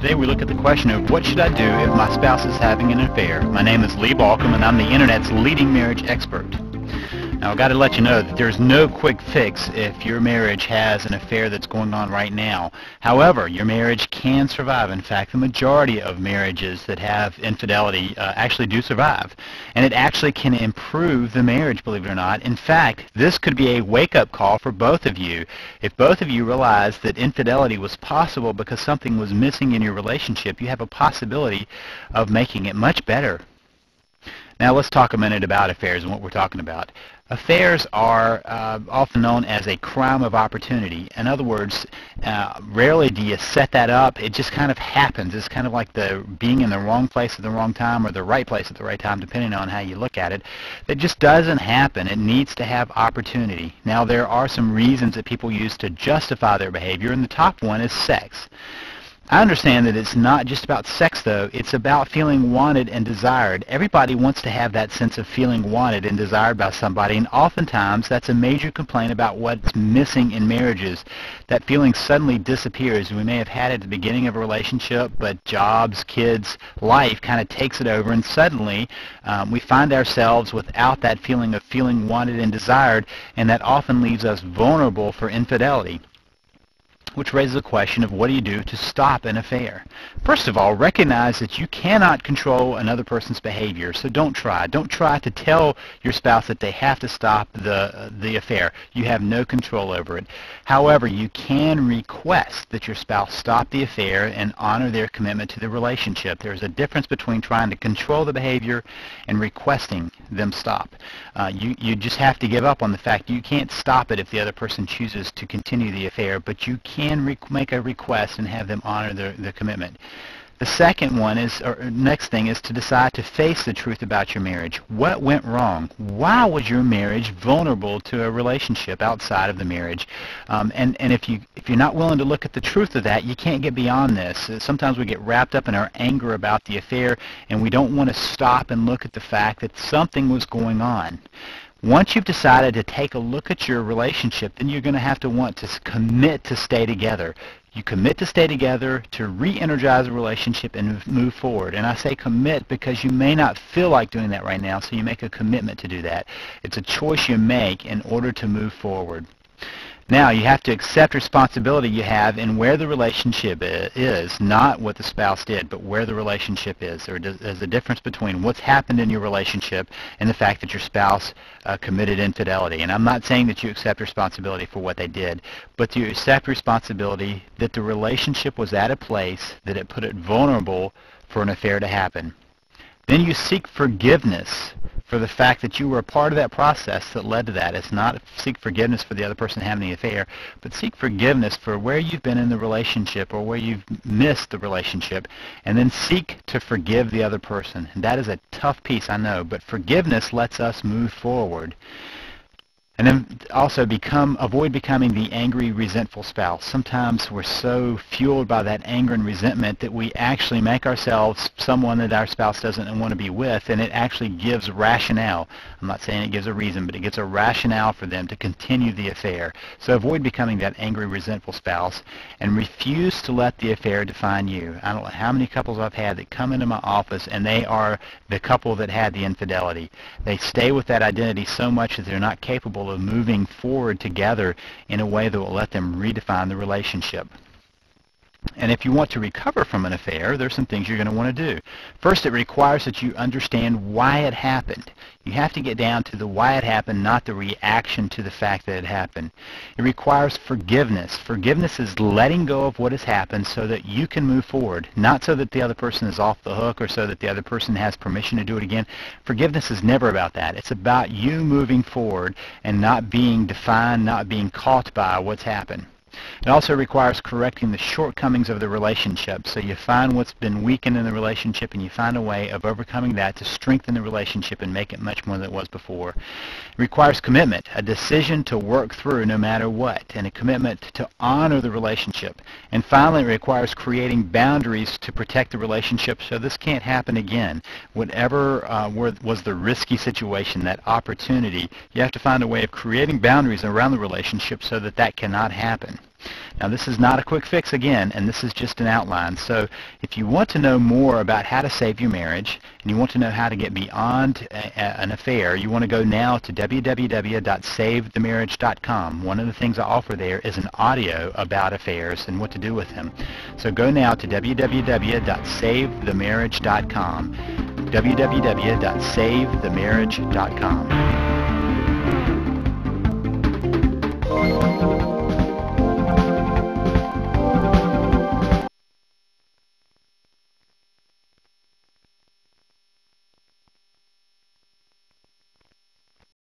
Today we look at the question of what should I do if my spouse is having an affair. My name is Lee Balcom and I'm the Internet's leading marriage expert. Now I've got to let you know that there's no quick fix if your marriage has an affair that's going on right now. However, your marriage can survive. In fact, the majority of marriages that have infidelity actually do survive. And it actually can improve the marriage, believe it or not. In fact, this could be a wake-up call for both of you. If both of you realize that infidelity was possible because something was missing in your relationship, you have a possibility of making it much better. Now let's talk a minute about affairs and what we're talking about. Affairs are often known as a crime of opportunity. In other words, rarely do you set that up. It just kind of happens. It's kind of like the being in the wrong place at the wrong time or the right place at the right time, depending on how you look at it. It just doesn't happen. It needs to have opportunity. Now there are some reasons that people use to justify their behavior, and the top one is sex. I understand that it's not just about sex, though. It's about feeling wanted and desired. Everybody wants to have that sense of feeling wanted and desired by somebody, and oftentimes that's a major complaint about what's missing in marriages. That feeling suddenly disappears. We may have had it at the beginning of a relationship, but jobs, kids, life kind of takes it over, and suddenly we find ourselves without that feeling of feeling wanted and desired, and that often leaves us vulnerable for infidelity. Which raises the question of what do you do to stop an affair? First of all, recognize that you cannot control another person's behavior, so don't try. Don't try to tell your spouse that they have to stop the affair. You have no control over it. However, you can request that your spouse stop the affair and honor their commitment to the relationship. There's a difference between trying to control the behavior and requesting them stop. You just have to give up on the fact you can't stop it if the other person chooses to continue the affair, but you can make a request and have them honor the commitment. The second one is, or next thing is to decide to face the truth about your marriage. What went wrong? Why was your marriage vulnerable to a relationship outside of the marriage? And if you're not willing to look at the truth of that, you can't get beyond this. Sometimes we get wrapped up in our anger about the affair, and we don't want to stop and look at the fact that something was going on. Once you've decided to take a look at your relationship, then you're going to have to want to commit to stay together. You commit to stay together, to re-energize a relationship and move forward. And I say commit because you may not feel like doing that right now, so you make a commitment to do that. It's a choice you make in order to move forward. Now, you have to accept responsibility you have in where the relationship is, not what the spouse did, but where the relationship is. There's a difference between what's happened in your relationship and the fact that your spouse committed infidelity. And I'm not saying that you accept responsibility for what they did, but you accept responsibility that the relationship was at a place that it put it vulnerable for an affair to happen. Then you seek forgiveness for the fact that you were a part of that process that led to that. It's not seek forgiveness for the other person having the affair, but seek forgiveness for where you've been in the relationship or where you've missed the relationship, and then seek to forgive the other person. And that is a tough piece, I know, but forgiveness lets us move forward. And then also avoid becoming the angry, resentful spouse. Sometimes we're so fueled by that anger and resentment that we actually make ourselves someone that our spouse doesn't want to be with, and it actually gives rationale. I'm not saying it gives a reason, but it gives a rationale for them to continue the affair. So avoid becoming that angry, resentful spouse, and refuse to let the affair define you. I don't know how many couples I've had that come into my office and they are the couple that had the infidelity. They stay with that identity so much that they're not capable of moving forward together in a way that will let them redefine the relationship. And if you want to recover from an affair, there's some things you're going to want to do. First, it requires that you understand why it happened. You have to get down to the why it happened, not the reaction to the fact that it happened. It requires forgiveness. Forgiveness is letting go of what has happened so that you can move forward, not so that the other person is off the hook or so that the other person has permission to do it again. Forgiveness is never about that. It's about you moving forward and not being defined, not being caught by what's happened. It also requires correcting the shortcomings of the relationship. So you find what's been weakened in the relationship and you find a way of overcoming that to strengthen the relationship and make it much more than it was before. It requires commitment, a decision to work through no matter what, and a commitment to honor the relationship. And finally, it requires creating boundaries to protect the relationship so this can't happen again. Whatever was the risky situation, that opportunity, you have to find a way of creating boundaries around the relationship so that that cannot happen. Now this is not a quick fix again, and this is just an outline. So if you want to know more about how to save your marriage, and you want to know how to get beyond an affair, you want to go now to www.savethemarriage.com. One of the things I offer there is an audio about affairs and what to do with them. So go now to www.savethemarriage.com, www.savethemarriage.com.